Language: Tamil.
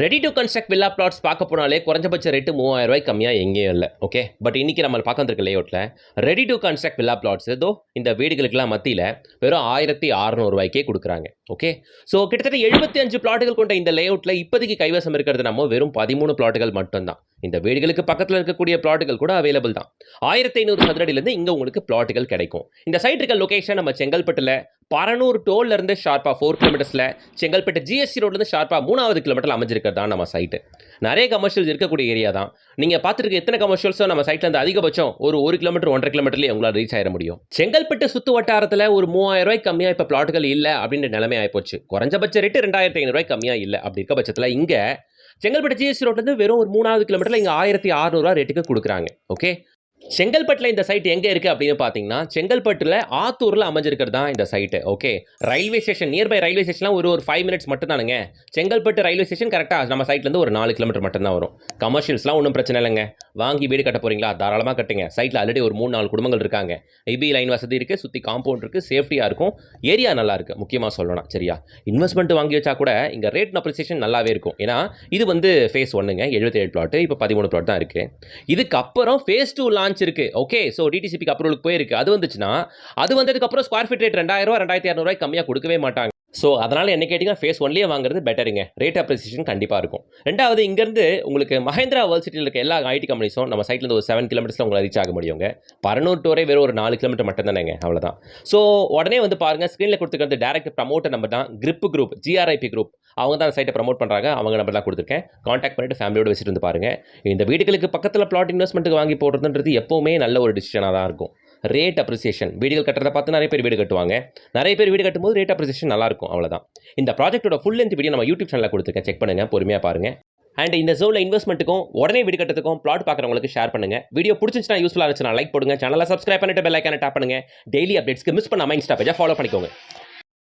Ready to construct villa flats பார்க்க போனாலே குறைஞ்சபட்ச ரேட்டு 3000 ரூபாய் கம்மியாக எங்கேயும் இல்லை. ஓகே, பட் இன்னைக்கு நம்ம பார்க்க வந்திருக்க லேஅவுட்டில் ready to construct villa plots ஏதோ இந்த வீடுகளுக்கெல்லாம் மத்தியில் வெறும் 1600 ரூபாய்க்கே கொடுக்குறாங்க. ஓகே, ஸோ கிட்டத்தட்ட 75 பிளாட்டுகள் கொண்ட இந்த லேஅவுட்டில் இப்போதைக்கு கைவசம் இருக்கிறது நம்ம வெறும் 13 பிளாட்டுகள் மட்டும்தான். இந்த வீடுகளுக்கு பக்கத்தில் இருக்கக்கூடிய பிளாட்டுகள் கூட அவைலபிள் தான். 1500 சதுரடியிலேருந்து இங்கே உங்களுக்கு பிளாட்டுகள் கிடைக்கும். இந்த சைட் இருக்க லொகேஷன் நம்ம செங்கல்பட்டில் பரனூர் டோல்லேருந்து ஷார்ப்பாக 4 கிலோமீட்டர்ஸில், செங்கல்பட்டு ஜிஎஸ்டி ரோட்லேருந்து ஷார்ப்பாக 3வது கிலோமீட்டரில் அமைஞ்சிருக்கிறது தான் நம்ம சைட்டு. நிறைய கமர்ஷியல்ஸ் இருக்கக்கூடிய ஏரியா தான். நீங்கள் பார்த்துருக்க எத்தனை கமர்ஷியல்ஸோ நம்ம சைட்டில் இருந்து அதிகபட்சம் ஒரு 1 கிலோமீட்டர் 1.5 கிலோமீட்டர்லேயே உங்களால் ரீச் ஆயிட முடியும். செங்கல்பட்டு சுற்று வட்டாரத்தில் ஒரு 3000 ரூபாய் கம்மியாக இப்போ பிளாட்டுகள் இல்லை அப்படின்ற நிலைமை ஆகிப்போச்சு. குறைஞ்சபட்ச ரேட்டு 2500 ரூபாய் கம்மியாக இல்லை. அப்படி இருக்க பட்சத்தில் இங்கே செங்கல்பட்டு ஜிஎஸ்டி ரோட்லேருந்து வெறும் ஒரு 3வது கிலோமீட்டரில் இங்கே 1600 ரூபா ரேட்டுக்கு கொடுக்குறாங்க. ஓகே, செங்கல்பட்டில் இந்த சைட் எங்கே இருக்குது அப்படின்னு பார்த்தீங்கன்னா, செங்கல்பட்டில் ஆத்தூரில் அமைஞ்சிருக்கிறது தான் இந்த site. Okay, railway station nearby railway ஸ்டேஷன்லாம் ஒரு 5 மினிட்ஸ் மட்டும் தானுங்க. செங்கல்பட்டு ரயில்வே ஸ்டேஷன் கரெக்டாக நம்ம சைட்லேருந்து ஒரு 4 கிலோமீட்டர் மட்டும்தான் வரும். கமர்ஷியல்ஸ்லாம் ஒன்றும் பிரச்சனை இல்லைங்க. வாங்கி வீடு கட்ட போகிறீங்களா, தாராளமாக கட்டுங்க. சைட்டில் ஆல்ரெடி ஒரு 3-4 குடும்பங்கள் இருக்காங்க. ஐபி லைன் வசதி இருக்குது, சுற்றி காம்பவுண்ட் இருக்குது, சேஃப்டியாக இருக்கும், ஏரியா நல்லா இருக்குது. முக்கியமாக சொல்லணும் சரியா, இன்வெஸ்ட்மெண்ட் வாங்கி வச்சா கூட இங்கே ரேட் அப்ரிசியேஷன் நல்லாவே இருக்கும். ஏன்னா இது வந்து ஃபேஸ் 1ங்க 77 பிளாட்டு, இப்போ 13 பிளாட் தான் இருக்குது. இதுக்கப்புறம் ஃபேஸ் 2 லான்ச் இருக்குது. ஓகே, ஸோ டிடிசிபிக்கு அப்ரூவலுக்கு போயிருக்கு. அது வந்துச்சுன்னா அது வந்ததுக்கப்புறம் ஸ்கொயர் ஃபீட் ரேட் 2000 ரூபா 2200 ரூபாய் கம்மியாக கொடுக்கவே மாட்டாங்க. ஸோ அதனால் என்ன கேட்டிங்கன்னா ஃபேஸ் 1லேயே வாங்குறது பெட்டருங்க. ரேட் அப்ரிசியேஷன் கண்டிப்பாக இருக்கும். ரெண்டாவது, இங்கேருந்து உங்களுக்கு மஹேந்திரா வேர்ல்ட் சிட்டியில் இருக்க எல்லா ஐடி கம்பெனிஸும் நம்ம சைட்லேருந்து ஒரு 7 கிலோமீட்டர்ஸில் உங்களை ரீச் ஆக முடியுங்க. பரனூர் டோரே வெறும் ஒரு 4 கிலோமீட்டர் மட்டும் தானேங்க, அவ்வளோதான். ஸோ உடனே வந்து பாருங்கள், ஸ்க்ரீனில் கொடுத்துருக்கிறது டேரக்ட் ப்ரமோட்டர் நம்பர் தான். கிரிப் குரூப், GRIP குரூப், அவங்க தான் சைட்டை ப்ரமோட் பண்ணுறாங்க. அவங்க நம்பர் தான் கொடுத்துருக்கேன். காண்டாக்ட் பண்ணிட்டு ஃபேமிலியோட விசிட் வந்து பாருங்கள். இந்த வீடுகளுக்கு பக்கத்தில் பிளாட் இன்வெஸ்ட்மெண்ட்டுக்கு வாங்கி போடுறதுன்றது எப்போவுமே நல்ல ஒரு டிசிஷனாக தான் இருக்கும். ரேட் அப்ரிசியேஷன், வீடுகள் கட்டுறதை பார்த்து நிறைய பேர் வீடு கட்டுவாங்க. நிறைய பேர் வீடு கட்டும்போது ரேட் அப்ரிசியேஷன் நல்லாயிருக்கும், அவ்வளோதான். இந்த ப்ராஜெக்ட்டோட ஃபுல் லென்த் வீடியோ நம்ம யூடியூப் சேனலில் கொடுத்துருக்கேன், செக் பண்ணுங்கள், பொறுமையாக பாருங்கள். அண்ட் இந்த ஜோனில் இன்வெஸ்ட்மெண்ட்டுக்கும் உடனே வீடு கட்டுறதுக்கும் பிளாட் பார்க்குறவங்களுக்கு ஷேர் பண்ணுங்கள். வீடியோ பிடிச்சிச்சுன்னா யூஸ்ஃபுல்லாக இருந்துச்சுன்னா லைக் போடுங்க. சேனலை சப்ஸ்கிரைப் பண்ணிட்டு பெல் ஐக்கானை டேப் பண்ணுங்கள். டெய்லி அப்டேட்ஸ்க்கு மிஸ் பண்ணாமல் இன்ஸ்டா பேஜை ஃபாலோ பண்ணிக்கோங்க.